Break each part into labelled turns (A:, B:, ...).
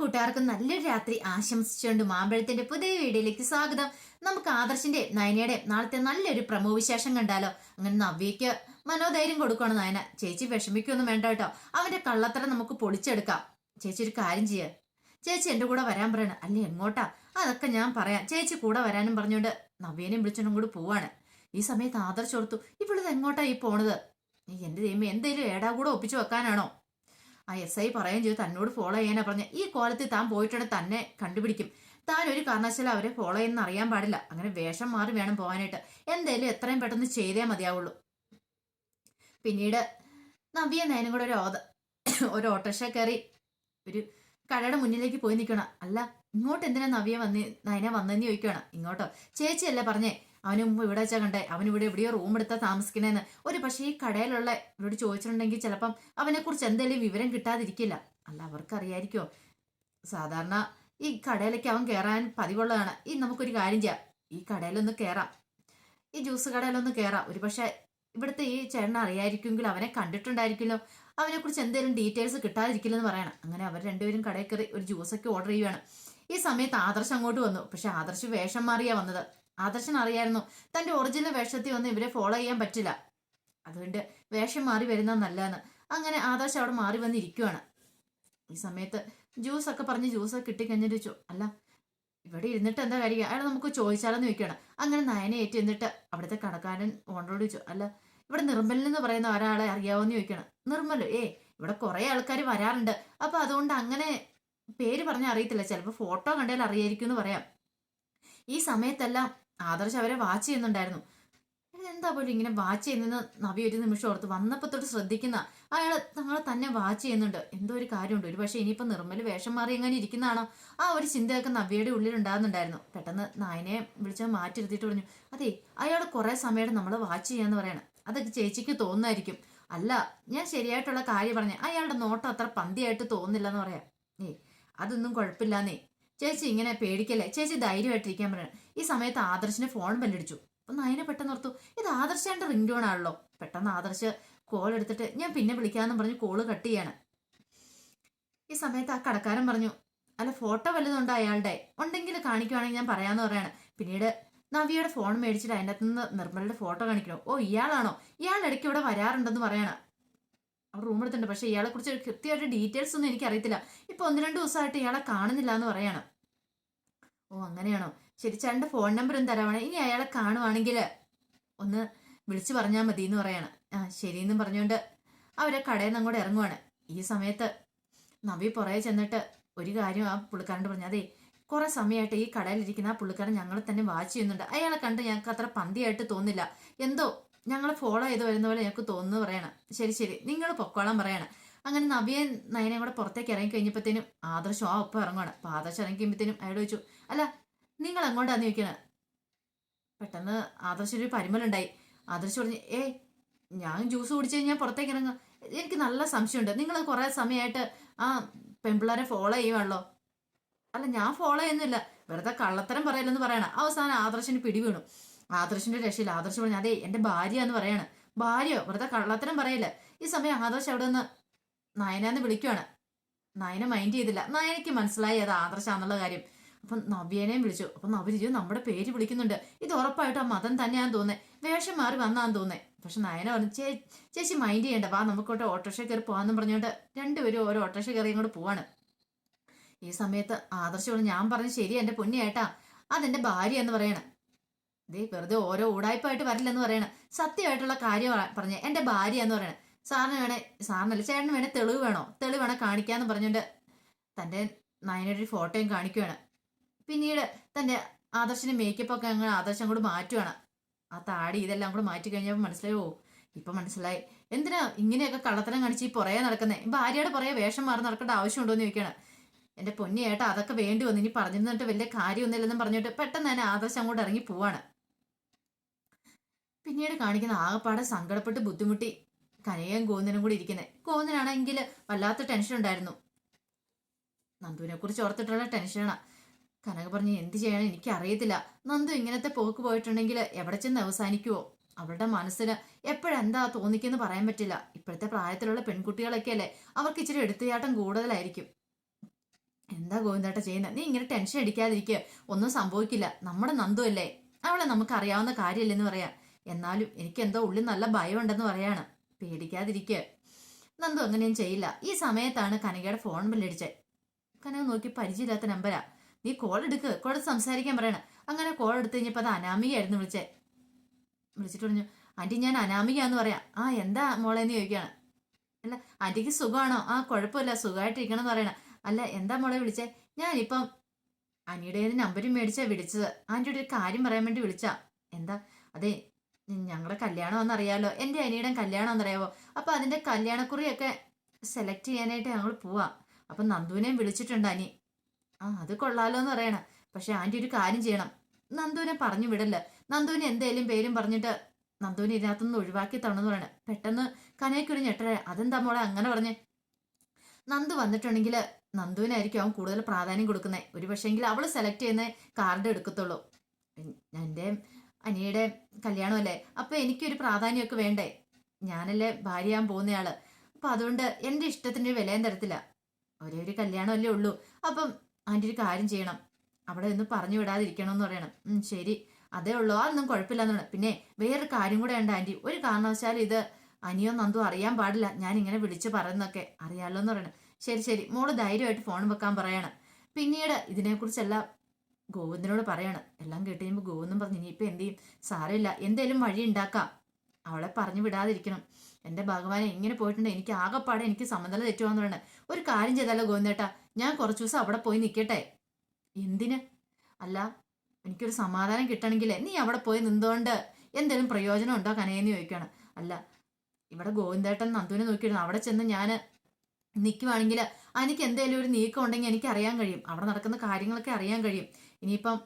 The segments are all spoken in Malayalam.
A: കൂട്ടുകാർക്ക് നല്ലൊരു രാത്രി ആശംസിച്ചുകൊണ്ട് മാമ്പഴത്തിന്റെ പുതിയ വീഡിയോയിലേക്ക് സ്വാഗതം. നമുക്ക് ആദർശിന്റെ നയനയുടെ നാളത്തെ നല്ലൊരു പ്രമോ വിശേഷം കണ്ടാലോ. അങ്ങനെ നവ്യക്ക് മനോധൈര്യം കൊടുക്കുകയാണ് നയന. ചേച്ചി വിഷമിക്കൊന്നും വേണ്ട കേട്ടോ, അവന്റെ കള്ളത്തരം നമുക്ക് പൊളിച്ചെടുക്കാം. ചേച്ചി ഒരു കാര്യം ചെയ്യ, ചേച്ചി എന്റെ കൂടെ വരാൻ പറയണ. അല്ലേ എങ്ങോട്ടാ? അതൊക്കെ ഞാൻ പറയാം, ചേച്ചി കൂടെ വരാനും പറഞ്ഞുകൊണ്ട് നവ്യനെയും വിളിച്ചോണ്ടും കൂടി പോവാണ്. ഈ സമയത്ത് ആദർശ് ഓർത്തു, ഇവളിത് എങ്ങോട്ടാ ഈ പോണത്? എന്റെ ദൈവം, എന്തേലും ഏടാ കൂടെ ഒപ്പിച്ചു വെക്കാനാണോ? ആ SI പറയുകയും ചെയ്തു, തന്നോട് ഫോളോ ചെയ്യാനാ പറഞ്ഞ. ഈ കോലത്തിൽ താൻ പോയിട്ടുണ്ടെങ്കിൽ തന്നെ കണ്ടുപിടിക്കും. താൻ ഒരു കാരണവശാലും അവരെ ഫോളോ ചെയ്യുന്ന അറിയാൻ പാടില്ല. അങ്ങനെ വേഷം മാറി വേണം പോകാനായിട്ട്. എന്തായാലും എത്രയും പെട്ടെന്ന് ചെയ്തേ മതിയാവുള്ളൂ. പിന്നീട് നവ്യ നയനും കൂടെ ഒരു ഓട്ടോറിക്ഷ കയറി ഒരു കടയുടെ മുന്നിലേക്ക് പോയി നിൽക്കണം. അല്ല, ഇങ്ങോട്ട് എന്തിനാ നയന വന്നെന്ന് ചോദിക്കണം. ഇങ്ങോട്ടോ? ചേച്ചിയല്ലേ പറഞ്ഞേ അവന് മുമ്പ് ഇവിടെ വെച്ചാൽ കണ്ടേ, അവനിവിടെ എവിടെയോ റൂം എടുത്താൽ താമസിക്കണേന്ന്. ഒരു പക്ഷേ ഈ കടയിലുള്ള ഇവരോട് ചോദിച്ചിട്ടുണ്ടെങ്കിൽ ചിലപ്പം അവനെക്കുറിച്ച് എന്തെങ്കിലും വിവരം കിട്ടാതിരിക്കില്ല. അല്ല, അവർക്കറിയായിരിക്കോ? സാധാരണ ഈ കടയിലേക്ക് അവൻ കയറാൻ പതിവുള്ളതാണ്. നമുക്കൊരു കാര്യം ചെയ്യാം, ഈ കടയിലൊന്ന് കയറാം, ഈ ജ്യൂസ് കടയിലൊന്ന് കയറാം. ഒരു പക്ഷേ ഇവിടുത്തെ ഈ ചേട്ടനെ അറിയായിരിക്കുമെങ്കിൽ അവനെ കണ്ടിട്ടുണ്ടായിരിക്കുമല്ലോ, അവനെക്കുറിച്ച് എന്തെങ്കിലും ഡീറ്റെയിൽസ് കിട്ടാതിരിക്കില്ലെന്ന് പറയണം. അങ്ങനെ അവർ രണ്ടുപേരും കടയിൽ കയറി ഒരു ജ്യൂസൊക്കെ ഓർഡർ ചെയ്യുകയാണ്. ഈ സമയത്ത് ആദർശ് അങ്ങോട്ട് വന്നു. പക്ഷെ ആദർശ് വേഷം മാറിയാ വന്നത്. ആദർശന് അറിയായിരുന്നു തന്റെ ഒറിജിനൽ വേഷത്തിൽ വന്ന് ഇവരെ ഫോളോ ചെയ്യാൻ പറ്റില്ല, അതുകൊണ്ട് വേഷം മാറി വരുന്ന നല്ലതെന്ന്. അങ്ങനെ ആദർശ് അവിടെ മാറി വന്നിരിക്കുവാണ്. ഈ സമയത്ത് ജ്യൂസൊക്കെ പറഞ്ഞ് ജ്യൂസൊക്കെ കിട്ടിക്കഴിഞ്ഞിട്ട് ചോദിച്ചു, അല്ല ഇവിടെ ഇരുന്നിട്ട് എന്താ കാര്യം, അയാൾ നമുക്ക് ചോദിച്ചാലെന്ന് ചോദിക്കുകയാണ്. അങ്ങനെ നയനെ ഏറ്റ് എന്നിട്ട് അവിടുത്തെ കടക്കാരൻ ഓണറോട് ചോദിച്ചു, അല്ല ഇവിടെ നിർമ്മലൻ എന്ന് പറയുന്ന ഒരാളെ അറിയാവോന്ന് ചോദിക്കണം. നിർമ്മലോ? ഇവിടെ കുറെ ആൾക്കാർ വരാറുണ്ട്, അപ്പൊ അതുകൊണ്ട് അങ്ങനെ പേര് പറഞ്ഞാൽ അറിയത്തില്ല, ചിലപ്പോൾ ഫോട്ടോ കണ്ടാൽ അറിയായിരിക്കും എന്ന് പറയാം. ഈ സമയത്തെല്ലാം ആദർശ് അവരെ വാച്ച് ചെയ്യുന്നുണ്ടായിരുന്നു. എന്താ പോലും ഇങ്ങനെ വാച്ച് ചെയ്യുന്നെന്ന് നവി ഒരു നിമിഷം ഓർത്ത്. വന്നപ്പോ തൊട്ട് ശ്രദ്ധിക്കുന്ന അയാൾ തങ്ങളെ തന്നെ വാച്ച് ചെയ്യുന്നുണ്ട്. എന്തോ ഒരു കാര്യമുണ്ട്. ഒരു പക്ഷെ ഇനിയിപ്പോ നിർമ്മല് വേഷം മാറി എങ്ങനെ ഇരിക്കുന്നതാണോ, ആ ഒരു ചിന്തയൊക്കെ നവ്യയുടെ ഉള്ളിൽ ഉണ്ടാകുന്നുണ്ടായിരുന്നു. പെട്ടെന്ന് നായനെ വിളിച്ച് മാറ്റിരുത്തിയിട്ട് പറഞ്ഞു, അതെ അയാൾ കുറെ സമയം നമ്മളെ വാച്ച് ചെയ്യാന്ന് പറയണം. അതൊക്കെ ചേച്ചിക്ക് തോന്നുന്നായിരിക്കും. അല്ല, ഞാൻ ശരിയായിട്ടുള്ള കാര്യം പറഞ്ഞേ, അയാളുടെ നോട്ടം അത്ര പന്തിയായിട്ട് തോന്നുന്നില്ലെന്ന് പറയാം. അതൊന്നും കുഴപ്പമില്ലാന്നേ, ചേച്ചി ഇങ്ങനെ പേടിക്കല്ലേ, ചേച്ചി ധൈര്യമായിട്ടിരിക്കാൻ പറയണം. ഈ സമയത്ത് ആദർശിന് ഫോൺ ബെല്ലടിച്ചു. അപ്പൊ നയനെ പെട്ടെന്ന് ഓർത്തു, ഇത് ആദർശാന്റെ റിംഗ് ടോൺ ആണല്ലോ. പെട്ടെന്ന് ആദർശ് കോൾ എടുത്തിട്ട് ഞാൻ പിന്നെ വിളിക്കാന്ന് പറഞ്ഞ് കോള് കട്ട് ചെയ്യാണ്. ഈ സമയത്ത് ആ കടക്കാരൻ പറഞ്ഞു, അല്ല ഫോട്ടോ വല്ലതുണ്ടോ അയാളുടെ? ഉണ്ടെങ്കിൽ കാണിക്കുവാണെങ്കിൽ ഞാൻ പറയാന്ന് പറയാണ്. പിന്നീട് നവ്യയുടെ ഫോൺ മേടിച്ചിട്ട് അതിൻ്റെ അകത്ത് നിന്ന് നിർമ്മലയുടെ ഫോട്ടോ കാണിക്കണോ. ഓ ഇയാളാണോ? ഇയാൾ ഇടയ്ക്ക് ഇവിടെ വരാറുണ്ടെന്ന് പറയണം. അവർ റൂം എടുത്തിട്ടുണ്ട്, പക്ഷെ ഇയാളെ കുറിച്ച് കൃത്യമായിട്ട് ഡീറ്റെയിൽസ് ഒന്നും എനിക്ക് അറിയത്തില്ല. ഇപ്പൊ 1-2 ദിവസമായിട്ട് ഇയാളെ കാണുന്നില്ല എന്ന് പറയണം. ഓ അങ്ങനെയാണോ? ശരി, ചേട്ടൻ്റെ ഫോൺ നമ്പറും തരാവാണ്. ഇനി അയാളെ കാണുവാണെങ്കിൽ ഒന്ന് വിളിച്ചു പറഞ്ഞാൽ മതി എന്ന് പറയണം. ശരിയെന്നും പറഞ്ഞുകൊണ്ട് അവരെ കടയിൽ നിന്ന് അങ്ങോട്ട് ഇറങ്ങുവാണ്. ഈ സമയത്ത് നവി പുറകെ ചെന്നിട്ട് ഒരു കാര്യം ആ പുള്ളിക്കാരൻ്റെ പറഞ്ഞു, അതെ കുറെ സമയമായിട്ട് ഈ കടയിലിരിക്കുന്ന ആ പുള്ളിക്കാരൻ ഞങ്ങളെ തന്നെ വാച്ച് ചെയ്യുന്നുണ്ട്. അയാളെ കണ്ട് ഞങ്ങൾക്ക് അത്ര പന്തിയായിട്ട് തോന്നില്ല, എന്തോ ഞങ്ങൾ ഫോളോ ചെയ്ത് വരുന്ന പോലെ ഞങ്ങൾക്ക് തോന്നുന്നു പറയണം. ശരി ശരി, നിങ്ങൾ പൊക്കോളാൻ പറയണം. അങ്ങനെ നവ്യൻ നയനയും കൂടെ പുറത്തേക്ക് ഇറങ്ങി കഴിഞ്ഞപ്പോഴത്തേനും ആദർശം ഒപ്പം ഇറങ്ങുവാണ്. അപ്പൊ ആദർശം ഇറങ്ങി കഴിയുമ്പോഴത്തേനും അയാൾ ചോദിച്ചു, അല്ല നിങ്ങൾ എങ്ങോട്ടാന്ന് ചോദിക്കണേ. പെട്ടെന്ന് ആദർശം ഒരു പരിമലുണ്ടായി. ആദർശ് പറഞ്ഞു, ഞാൻ ജ്യൂസ് കുടിച്ചു കഴിഞ്ഞാൽ പുറത്തേക്ക് ഇറങ്ങുക, എനിക്ക് നല്ല സംശയമുണ്ട്, നിങ്ങൾ കുറെ സമയമായിട്ട് ആ പെൺപിള്ളേരെ ഫോളോ ചെയ്യുവാണല്ലോ. അല്ല ഞാൻ ഫോളോ ചെയ്യുന്നില്ല, വെറുതെ കള്ളത്തരം പറയലെന്ന് പറയണം. അവസാനം ആദർശിന് പിടി വീണു. ആദർശിന്റെ രക്ഷയിൽ ആദർശ് പറഞ്ഞു, അതെ എന്റെ ഭാര്യ എന്ന് പറയാണ്. ഭാര്യയോ? വെറുതെ കള്ളത്തരം പറയല്ല. ഈ സമയം ആദർശ് അവിടെ നിന്ന് നയനാന്ന് വിളിക്കുവാണ്. നയന മൈൻഡ് ചെയ്തില്ല. നയനയ്ക്ക് മനസ്സിലായി അത് ആദർശാന്നുള്ള കാര്യം. അപ്പം നവ്യനെയും വിളിച്ചു. അപ്പൊ നവ്യ നമ്മുടെ പേര് വിളിക്കുന്നുണ്ട്, ഇത് ഉറപ്പായിട്ടും ആ മതം തന്നെയാന്ന് തോന്നേ, വേഷം മാറി വന്നാന്ന് തോന്നേ. പക്ഷെ നയന പറഞ്ഞു, ചേച്ചി മൈൻഡ് ചെയ്യണ്ട, വാ നമുക്കോട്ടെ ഓട്ടോറിക്ഷ കയറി പോകാന്നും പറഞ്ഞുകൊണ്ട് രണ്ടുപേരും ഓരോ ഓട്ടോറിക്ഷ കയറി ഇങ്ങോട്ട് പോവാണ്. ഈ സമയത്ത് ആദർശോട് ഞാൻ പറഞ്ഞു, ശരി എന്റെ പൊന്നിയേട്ടാ, അതെന്റെ ഭാര്യ എന്ന് പറയണം. ഇതേ വെറുതെ ഓരോ ഊടായ്പായിട്ട് വരില്ലെന്ന് പറയണം. സത്യമായിട്ടുള്ള കാര്യം പറഞ്ഞ എന്റെ ഭാര്യ എന്ന് പറയണം. സാറിനല്ല ചേട്ടന് വേണേ തെളിവ് വേണോ കാണിക്കാന്ന് പറഞ്ഞുകൊണ്ട് തന്റെ നയനയുടെ ഒരു ഫോട്ടോയും കാണിക്കുകയാണ്. പിന്നീട് തന്റെ ആദർശിന്റെ മേക്കപ്പ് ഒക്കെ അങ്ങനെ ആദർശം കൂടെ മാറ്റുവാണ്. ആ താടി ഇതെല്ലാം കൂടെ മാറ്റി കഴിഞ്ഞപ്പോൾ മനസ്സിലായോ, ഇപ്പൊ മനസ്സിലായി എന്തിനാ ഇങ്ങനെയൊക്കെ കള്ളത്തരം കാണിച്ച് ഈ പുറകെ നടക്കുന്നേ, ഭാര്യയുടെ പുറകെ വേഷം മാറി നടക്കേണ്ട ആവശ്യമുണ്ടോ എന്ന് ചോദിക്കണം. എന്റെ പൊന്നിയേട്ടാ അതൊക്കെ വേണ്ടി വന്നു, ഇനി പറഞ്ഞിരുന്നിട്ട് വലിയ കാര്യമൊന്നുമില്ലെന്നും പറഞ്ഞിട്ട് പെട്ടെന്ന് തന്നെ ആദർശം അങ്ങോട്ട് ഇറങ്ങി പോവാണ്. പിന്നീട് കാണിക്കുന്ന ആകെപ്പാടെ സങ്കടപ്പെട്ട് ബുദ്ധിമുട്ടി കനയും കോന്നിനും കൂടി ഇരിക്കുന്നത്. കോന്നിനാണെങ്കിൽ വല്ലാത്ത ടെൻഷൻ ഉണ്ടായിരുന്നു. നന്ദുവിനെ കുറിച്ച് ഓർത്തിട്ടുള്ള ടെൻഷനാണ്. കനക പറഞ്ഞ്, എന്ത് ചെയ്യാനും എനിക്ക് അറിയത്തില്ല, നന്ദു ഇങ്ങനത്തെ പോക്ക് പോയിട്ടുണ്ടെങ്കിൽ എവിടെ ചെന്ന് അവസാനിക്കുവോ, അവളുടെ മനസ്സിന് എപ്പോഴെന്താ തോന്നിക്കെന്ന് പറയാൻ പറ്റില്ല. ഇപ്പോഴത്തെ പ്രായത്തിലുള്ള പെൺകുട്ടികളൊക്കെ അല്ലേ, അവർക്ക് ഇച്ചിരി എടുത്തുചാട്ടം കൂടുതലായിരിക്കും. എന്താ ഗോവിന്ദേട്ട ചെയ്യുന്നത്? നീ ഇങ്ങനെ ടെൻഷൻ അടിക്കാതിരിക്കുക, ഒന്നും സംഭവിക്കില്ല. നമ്മുടെ നന്ദു അല്ലേ, അവളെ നമുക്ക് അറിയാവുന്ന കാര്യമില്ലെന്ന് പറയാം. എന്നാലും എനിക്ക് എന്തോ ഉള്ളിൽ നല്ല ഭയം ഉണ്ടെന്ന് പറയാണ്. പേടിക്കാതിരിക്കുക, നന്ദു അങ്ങനെയും ചെയ്യില്ല. ഈ സമയത്താണ് കനകയുടെ ഫോൺ ബില്ലടിച്ചത്. കനക നോക്കി പരിചയമില്ലാത്ത നമ്പരാ. നീ കോൾ എടുക്ക്, കോൾ സംസാരിക്കാൻ പറയണം. അങ്ങനെ കോൾ എടുത്തു കഴിഞ്ഞപ്പോൾ അത് അനാമികയായിരുന്നു വിളിച്ചിട്ട് പറഞ്ഞു, ആന്റി ഞാൻ അനാമികയാന്ന് പറയാം. ആ എന്താ മോളെന്ന് ചോദിക്കുകയാണ്. അല്ല ആന്റിക്ക് സുഖമാണോ? ആ കുഴപ്പമില്ല, സുഖമായിട്ടിരിക്കണം എന്ന് പറയണം. അല്ല എന്താ മോളെ വിളിച്ചേ? ഞാനിപ്പം അനിയുടെ നമ്പരും മേടിച്ചാ വിളിച്ചത്. ആന്റിയുടെ ഒരു കാര്യം പറയാൻ വേണ്ടി വിളിച്ചാ. എന്താ? അതെ, ഞങ്ങളുടെ കല്യാണം എന്നറിയാലോ, എൻ്റെ അനിയുടെ കല്യാണം എന്നറിയാവോ? അപ്പൊ അതിന്റെ കല്യാണക്കുറിയൊക്കെ സെലക്ട് ചെയ്യാനായിട്ട് ഞങ്ങൾ പോവാ. അപ്പൊ നന്ദുവിനെയും വിളിച്ചിട്ടുണ്ട് അനി. ആ അത് കൊള്ളാലോ എന്ന് പറയണം. പക്ഷെ ആന്റി ഒരു കാര്യം ചെയ്യണം, നന്ദുവിനെ പറഞ്ഞു വിടല്ല. നന്ദുവിന് എന്തേലും പേരും പറഞ്ഞിട്ട് നന്ദുവിനെ ഇതിനകത്തുനിന്ന് ഒഴിവാക്കി തരണമെന്ന് പറയണം. പെട്ടെന്ന് കനയ്ക്കൊരു ഞെട്ടര. അതെന്താ മോളെ അങ്ങനെ പറഞ്ഞേ? നന്ദു വന്നിട്ടുണ്ടെങ്കിൽ നന്ദുവിനായിരിക്കും അവൻ കൂടുതൽ പ്രാധാന്യം കൊടുക്കുന്നത്. ഒരു പക്ഷേങ്കിൽ അവള് സെലക്ട് ചെയ്യുന്ന കാർഡ് എടുക്കത്തുള്ളൂ. എൻ്റെ അനിയുടെ കല്യാണമല്ലേ, അപ്പൊ എനിക്കൊരു പ്രാധാന്യമൊക്കെ വേണ്ടേ? ഞാനല്ലേ ഭാര്യയാൻ പോകുന്നയാള്. അപ്പൊ അതുകൊണ്ട് എൻ്റെ ഇഷ്ടത്തിന്റെ വിലയും തരത്തില്ല. ഒരേ ഒരു കല്യാണമല്ലേ ഉള്ളൂ. അപ്പം ആന്റി ഒരു കാര്യം ചെയ്യണം, അവിടെ ഒന്ന് പറഞ്ഞു വിടാതിരിക്കണം എന്ന് പറയണം. ശരി, അതേ ഉള്ളൂ, അതൊന്നും കുഴപ്പമില്ലെന്ന് പറയണം. പിന്നെ വേറൊരു കാര്യം കൂടെ ഉണ്ട് ആന്റി, ഒരു കാരണവശാലും ഇത് അനിയോ നന്ദു അറിയാൻ പാടില്ല, ഞാൻ ഇങ്ങനെ വിളിച്ചു പറയുന്നൊക്കെ. അറിയാലോ എന്ന് പറയണം. ശരി ശരി മോള് ധൈര്യമായിട്ട് ഫോൺ വെക്കാൻ പറയണം. പിന്നീട് ഇതിനെക്കുറിച്ചെല്ലാം ഗോവിന്ദനോട് പറയണം. എല്ലാം കേട്ട് കഴിയുമ്പോൾ ഗോവിന്ദൻ പറഞ്ഞു, ഇനിയിപ്പോൾ എന്ത് ചെയ്യും? സാരമില്ല, എന്തേലും വഴി ഉണ്ടാക്കാം, അവളെ പറഞ്ഞു വിടാതിരിക്കണം. എൻ്റെ ഭഗവാനെ ഇങ്ങനെ പോയിട്ടുണ്ട്, എനിക്ക് ആകെപ്പാടെ എനിക്ക് സമനില തെറ്റുവാന്ന് പറയണേ. ഒരു കാര്യം ചെയ്താലോ ഗോവിന്ദേട്ടാ, ഞാൻ കുറച്ചു ദിവസം അവിടെ പോയി നിൽക്കട്ടെ. എന്തിന്? അല്ല എനിക്കൊരു സമാധാനം കിട്ടണമെങ്കിലേ നീ അവിടെ പോയി നിന്നുകൊണ്ട് എന്തെങ്കിലും പ്രയോജനം ഉണ്ടോ കനയെന്ന് ചോദിക്കുകയാണ്. അല്ല ഇവിടെ ഗോവിന്ദേട്ടൻ നന്ദുവിനെ നോക്കിയിരുന്നു, അവിടെ ചെന്ന് ഞാൻ നിൽക്കുവാണെങ്കിൽ എനിക്ക് എന്തെങ്കിലും ഒരു നീക്കം ഉണ്ടെങ്കിൽ എനിക്ക് അറിയാൻ കഴിയും, അവിടെ നടക്കുന്ന കാര്യങ്ങളൊക്കെ അറിയാൻ കഴിയും. ഇനിയിപ്പം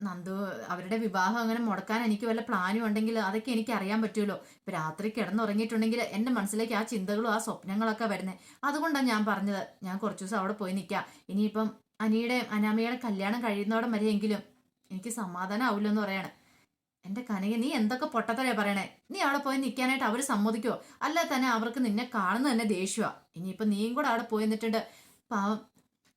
A: നന്ദു അവരുടെ വിവാഹം അങ്ങനെ മുടക്കാൻ എനിക്ക് വല്ല പ്ലാനും ഉണ്ടെങ്കിൽ അതൊക്കെ എനിക്ക് അറിയാൻ പറ്റുമല്ലോ. ഇപ്പൊ രാത്രി കിടന്നുറങ്ങിയിട്ടുണ്ടെങ്കിൽ എൻ്റെ മനസ്സിലേക്ക് ആ ചിന്തകളും ആ സ്വപ്നങ്ങളൊക്കെ വരുന്നത്. അതുകൊണ്ടാണ് ഞാൻ പറഞ്ഞത് ഞാൻ കുറച്ചു ദിവസം അവിടെ പോയി നിൽക്കാം. ഇനിയിപ്പം അനിയുടെ അനാമിയുടെ കല്യാണം കഴിയുന്നോടം വരെയെങ്കിലും എനിക്ക് സമാധാനം ആവില്ലെന്ന് പറയാണ്. എൻ്റെ കനക നീ എന്തൊക്കെ പൊട്ടത്തരയാ പറയണേ? നീ അവിടെ പോയി നിൽക്കാനായിട്ട് അവർ സമ്മതിക്കോ? അല്ല തന്നെ അവർക്ക് നിന്നെ കാണുന്ന തന്നെ ദേഷ്യമാ. ഇനിയിപ്പം നീയും കൂടെ അവിടെ പോയി നിന്നിട്ടുണ്ട് പാവം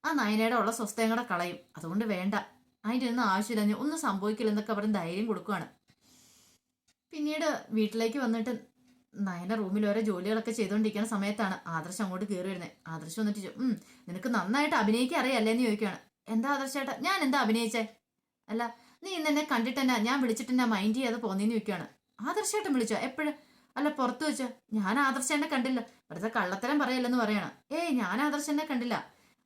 A: ആ നയനയുടെ ഉള്ള സ്വസ്ഥയും കൂടെ കളയും. അതുകൊണ്ട് വേണ്ട, അതിൻ്റെ ഒന്നും ആവശ്യമില്ല, ഒന്നും സംഭവിക്കില്ല എന്നൊക്കെ പറഞ്ഞ് ധൈര്യം കൊടുക്കുകയാണ്. പിന്നീട് വീട്ടിലേക്ക് വന്നിട്ട് നയന റൂമിൽ ഓരോ ജോലികളൊക്കെ ചെയ്തുകൊണ്ടിരിക്കുന്ന സമയത്താണ് ആദർശ് അങ്ങോട്ട് കയറി വരുന്നത്. ആദർശ് വന്നിട്ട് നിനക്ക് നന്നായിട്ട് അഭിനയിക്കാൻ അറിയാല്ലേന്ന് ചോദിക്കുകയാണ്. എന്താ ആദർശേട്ടാ? ഞാൻ എന്താ അഭിനയിച്ചേ? അല്ല നീ ഇന്ന് എന്നെ കണ്ടിട്ടെന്നാ ഞാൻ വിളിച്ചിട്ടെന്നാ മൈൻഡ് ചെയ്യാതെ പോന്നീന്ന് ചോദിക്കുകയാണ്. ആദർശേട്ടൻ വിളിച്ചോ? എപ്പോഴും? അല്ല പുറത്ത് വെച്ചോ? ഞാൻ ആദർശേട്ടനെ കണ്ടില്ല, വെറുതെ കള്ളത്തരം പറയല്ലെന്ന് പറയണം. ഏയ് ഞാൻ ആദർശേട്ടനെ കണ്ടില്ല.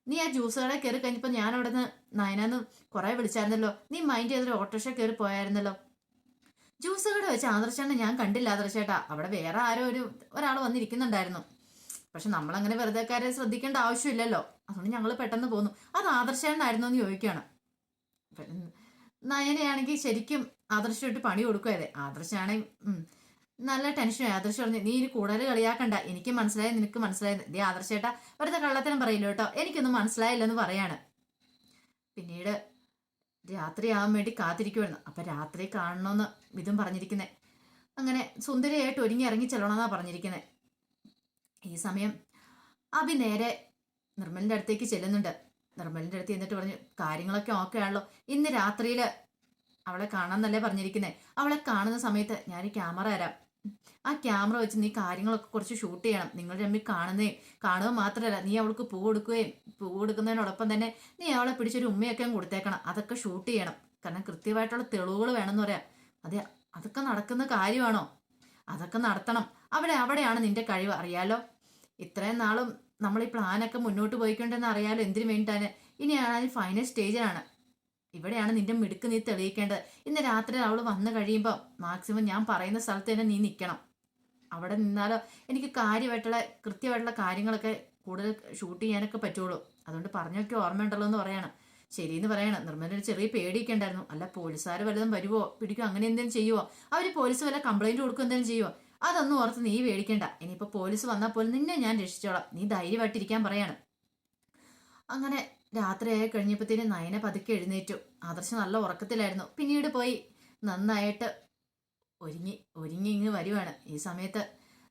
A: നീ ആ ജ്യൂസ് കട കയറി കഴിഞ്ഞപ്പോൾ ഞാൻ അവിടെ നിന്ന് നയനാന്ന് കുറെ വിളിച്ചായിരുന്നല്ലോ, നീ മൈൻഡ് ചെയ്തൊരു ഓട്ടോറിക്ഷ കയറി പോയായിരുന്നല്ലോ. ജ്യൂസ് കട വെച്ച് ആദർശേട്ടനെ ഞാൻ കണ്ടില്ല ആദർശേട്ടാ, അവിടെ വേറെ ആരോ ഒരാൾ വന്നിരിക്കുന്നുണ്ടായിരുന്നു. പക്ഷെ നമ്മളങ്ങനെ വെറുതെക്കാരെ ശ്രദ്ധിക്കേണ്ട ആവശ്യമില്ലല്ലോ, അതുകൊണ്ട് ഞങ്ങൾ പെട്ടെന്ന് പോന്നു. അത് ആദർശേട്ടനായിരുന്നു എന്ന് ചോദിക്കുകയാണ്. നയനയാണെങ്കിൽ ശരിക്കും ആദർശമായിട്ട് പണി കൊടുക്കുവേ. ആദർശാണെങ്കിൽ നല്ല ടെൻഷനായി. ആദർശം പറഞ്ഞു, നീ ഇനി കൂടുതൽ കളിയാക്കണ്ട, എനിക്ക് മനസ്സിലായി, നിനക്ക് മനസ്സിലായത്. ദേ ആദർശേട്ടാ വെറുതെ കള്ളത്തരം പറയില്ല കേട്ടോ, എനിക്കൊന്നും മനസ്സിലായില്ലെന്ന് പറയാണ്. പിന്നീട് രാത്രി ആവാൻ വേണ്ടി കാത്തിരിക്കുമായിരുന്നു. അപ്പൊ രാത്രി കാണണമെന്ന് ഇതും പറഞ്ഞിരിക്കുന്നത്. അങ്ങനെ സുന്ദരിയായിട്ട് ഒരുങ്ങി ഇറങ്ങി ചെല്ലണമെന്നാ പറഞ്ഞിരിക്കുന്നത്. ഈ സമയം അഭി നേരെ നിർമ്മലിന്റെ അടുത്തേക്ക് ചെല്ലുന്നുണ്ട്. നിർമ്മലിന്റെ അടുത്ത് എന്നിട്ട് പറഞ്ഞു, കാര്യങ്ങളൊക്കെ ഓക്കെ ആണല്ലോ, ഇന്ന് രാത്രിയിൽ അവളെ കാണാന്നല്ലേ പറഞ്ഞിരിക്കുന്നത്. അവളെ കാണുന്ന സമയത്ത് ഞാൻ ക്യാമറ തരാം, ആ ക്യാമറ വെച്ച് നീ കാര്യങ്ങളൊക്കെ കുറച്ച് ഷൂട്ട് ചെയ്യണം. നിങ്ങൾ രമ്മിൽ കാണുക മാത്രമല്ല, നീ അവൾക്ക് പൂ കൊടുക്കുന്നതിനോടൊപ്പം തന്നെ നീ അവളെ പിടിച്ചൊരു ഉമ്മയൊക്കെ കൊടുത്തേക്കണം. അതൊക്കെ ഷൂട്ട് ചെയ്യണം, കാരണം കൃത്യമായിട്ടുള്ള തെളിവുകൾ വേണമെന്ന് പറയാം. അതെ, അതൊക്കെ നടക്കുന്ന കാര്യമാണോ? അതൊക്കെ നടത്തണം. അവിടെയാണ് നിന്റെ കഴിവ്, അറിയാലോ. ഇത്രയും നാളും നമ്മൾ ഈ പ്ലാനൊക്കെ മുന്നോട്ട് പോയിക്കൊണ്ടെന്ന് അറിയാലോ, എന്തിനു വേണ്ടിയിട്ടാണ്. ഇനിയാണ് ഫൈനൽ സ്റ്റേജിലാണ്, ഇവിടെയാണ് നിന്റെ മിടുക്ക് നീ തെളിയിക്കേണ്ടത്. ഇന്ന് രാത്രി അവൾ വന്നു കഴിയുമ്പോൾ മാക്സിമം ഞാൻ പറയുന്ന സ്ഥലത്ത് തന്നെ നീ നിൽക്കണം. അവിടെ നിന്നാലോ എനിക്ക് കൃത്യമായിട്ടുള്ള കാര്യങ്ങളൊക്കെ കൂടുതൽ ഷൂട്ട് ചെയ്യാനൊക്കെ പറ്റുള്ളൂ. അതുകൊണ്ട് പറഞ്ഞൊക്കെ ഓർമ്മയുണ്ടല്ലോ എന്ന് പറയണം. ശരിയെന്ന് പറയണം. നിർമ്മലൊരു ചെറിയ പേടിയൊക്കെ ഉണ്ടായിരുന്നു. അല്ല പോലീസുകാർ വല്ലതും വരുവോ പിടിക്കുമോ അങ്ങനെ എന്തെങ്കിലും ചെയ്യുമോ, അവർ പോലീസ് വല്ല കംപ്ലൈന്റ് കൊടുക്കുക എന്തെങ്കിലും ചെയ്യുമോ, അതൊന്നും ഓർത്ത് നീ പേടിക്കണ്ട. ഇനിയിപ്പോൾ പോലീസ് വന്നാൽ പോലും നിന്നെ ഞാൻ രക്ഷിച്ചോളാം, നീ ധൈര്യമായിട്ടിരിക്കാൻ പറയാണ്. അങ്ങനെ രാത്രിയായി കഴിഞ്ഞപ്പോഴത്തേന് നയന പതുക്കെ എഴുന്നേറ്റു. ആദർശം നല്ല ഉറക്കത്തിലായിരുന്നു. പിന്നീട് പോയി നന്നായിട്ട് ഒരുങ്ങി ഇങ്ങ് വരുവാണ്. ഈ സമയത്ത്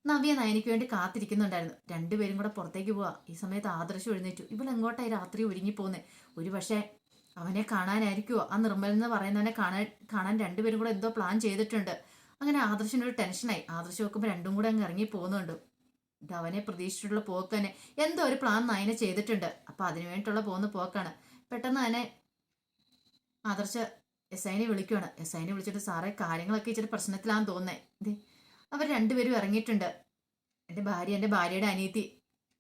A: നവ്യ നയനിക്ക് വേണ്ടി കാത്തിരിക്കുന്നുണ്ടായിരുന്നു. രണ്ടുപേരും കൂടെ പുറത്തേക്ക് പോവാ. ഈ സമയത്ത് ആദർശം എഴുന്നേറ്റു. ഇവളെങ്ങോട്ടായി രാത്രി ഒരുങ്ങി പോന്നെ? ഒരു പക്ഷേ അവനെ കാണാനായിരിക്കുമോ? ആ നിർമ്മൽ എന്ന് പറയുന്നവനെ കാണാൻ രണ്ടുപേരും കൂടെ എന്തോ പ്ലാൻ ചെയ്തിട്ടുണ്ട്. അങ്ങനെ ആദർശനൊരു ടെൻഷനായി. ആദർശം നോക്കുമ്പോൾ രണ്ടും കൂടെ അങ്ങ് ഇറങ്ങി പോകുന്നുണ്ട്. ഇത് അവനെ പ്രതീക്ഷിച്ചിട്ടുള്ള പോക്ക് തന്നെ. എന്തോ ഒരു പ്ലാൻ നയനെ ചെയ്തിട്ടുണ്ട്. അപ്പൊ അതിനു വേണ്ടിയിട്ടുള്ള പോകുന്ന പോക്കാണ്. പെട്ടെന്ന് തന്നെ ആദർശ എസ് ഐനെ വിളിക്കുവാണ്. എസ് ഐനെ വിളിച്ചിട്ട് സാറേ കാര്യങ്ങളൊക്കെ ഇച്ചിരി പ്രശ്നത്തിലാന്ന് തോന്നേ. ഇതേ അവർ രണ്ടുപേരും ഇറങ്ങിയിട്ടുണ്ട്. എൻ്റെ ഭാര്യയുടെ അനിയത്തി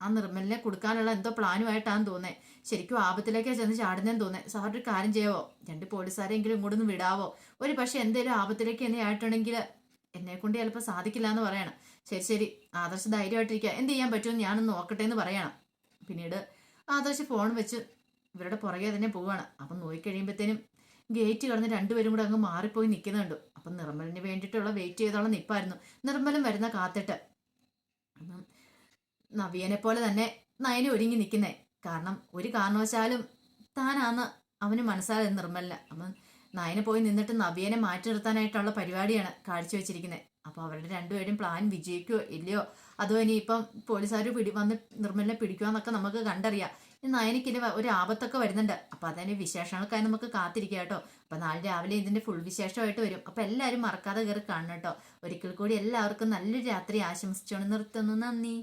A: ആ നിർമ്മലിനെ കൊടുക്കാനുള്ള എന്തോ പ്ലാനുമായിട്ടാന്ന് തോന്നേ. ശരിക്കും ആപത്തിലേക്കാ ചെന്ന് ചാടുന്നതെന്ന് തോന്നേ. സാർ ഒരു കാര്യം ചെയ്യാവോ? രണ്ട് പോലീസുകാരെങ്കിലും ഇങ്ങോട്ടൊന്ന് വിടാവോ? ഒരു പക്ഷെ എന്തേലും ആപത്തിലേക്ക് എന്നെ ആയിട്ടുണ്ടെങ്കിൽ എന്നെ കൊണ്ട് ചിലപ്പോൾ സാധിക്കില്ല എന്ന് പറയണം. ശരി ശരി ആദർശ ധൈര്യമായിട്ടിരിക്കുക. എന്ത് ചെയ്യാൻ പറ്റുമെന്ന് ഞാനൊന്ന് നോക്കട്ടെ എന്ന് പറയണം. പിന്നീട് ആദർശ് ഫോൺ വെച്ച് ഇവരുടെ പുറകെ തന്നെ പോവുകയാണ്. അപ്പം നോക്കിക്കഴിയുമ്പോഴത്തേനും ഗേറ്റ് കടന്ന് രണ്ടുപേരും കൂടെ അങ്ങ് മാറിപ്പോയി നിൽക്കുന്നുണ്ട്. അപ്പം നിർമ്മലിന് വേണ്ടിയിട്ടുള്ള വെയിറ്റ് ചെയ്തോളം നിൽപ്പായിരുന്നു. നിർമ്മലും വരുന്ന കാത്തിട്ട് അപ്പം നവ്യനെ പോലെ തന്നെ നയനെ ഒരുങ്ങി നിൽക്കുന്നേ. കാരണം ഒരു കാരണവശാലും താനാന്ന് അവന് മനസ്സിലായത് നിർമ്മലിന്. അപ്പം നയനെ പോയി നിന്നിട്ട് നവ്യനെ മാറ്റി നിർത്താനായിട്ടുള്ള പരിപാടിയാണ് കാഴ്ചവെച്ചിരിക്കുന്നത്. അപ്പോൾ അവരുടെ രണ്ടുപേരും പ്ലാൻ വിജയിക്കുകയോ ഇല്ലയോ, അതോ ഇനിയിപ്പം പോലീസുകാർ വന്ന് നിർമ്മലിനെ പിടിക്കുമെന്നൊക്കെ നമുക്ക് കണ്ടറിയാം. ഈ നയനിക്കിന് ഒരു ആപത്തൊക്കെ വരുന്നുണ്ട്. അപ്പൊ അതിന്റെ വിശേഷങ്ങൾക്കായി നമുക്ക് കാത്തിരിക്കുക കേട്ടോ. അപ്പൊ നാളെ രാവിലെ ഇതിന്റെ ഫുൾ വിശേഷമായിട്ട് വരും. അപ്പൊ എല്ലാവരും മറക്കാതെ കയറി കാണണം കേട്ടോ. ഒരിക്കൽ കൂടി എല്ലാവർക്കും നല്ലൊരു രാത്രി ആശംസിച്ചുകൊണ്ട് നിർത്തുന്നു. നന്ദി.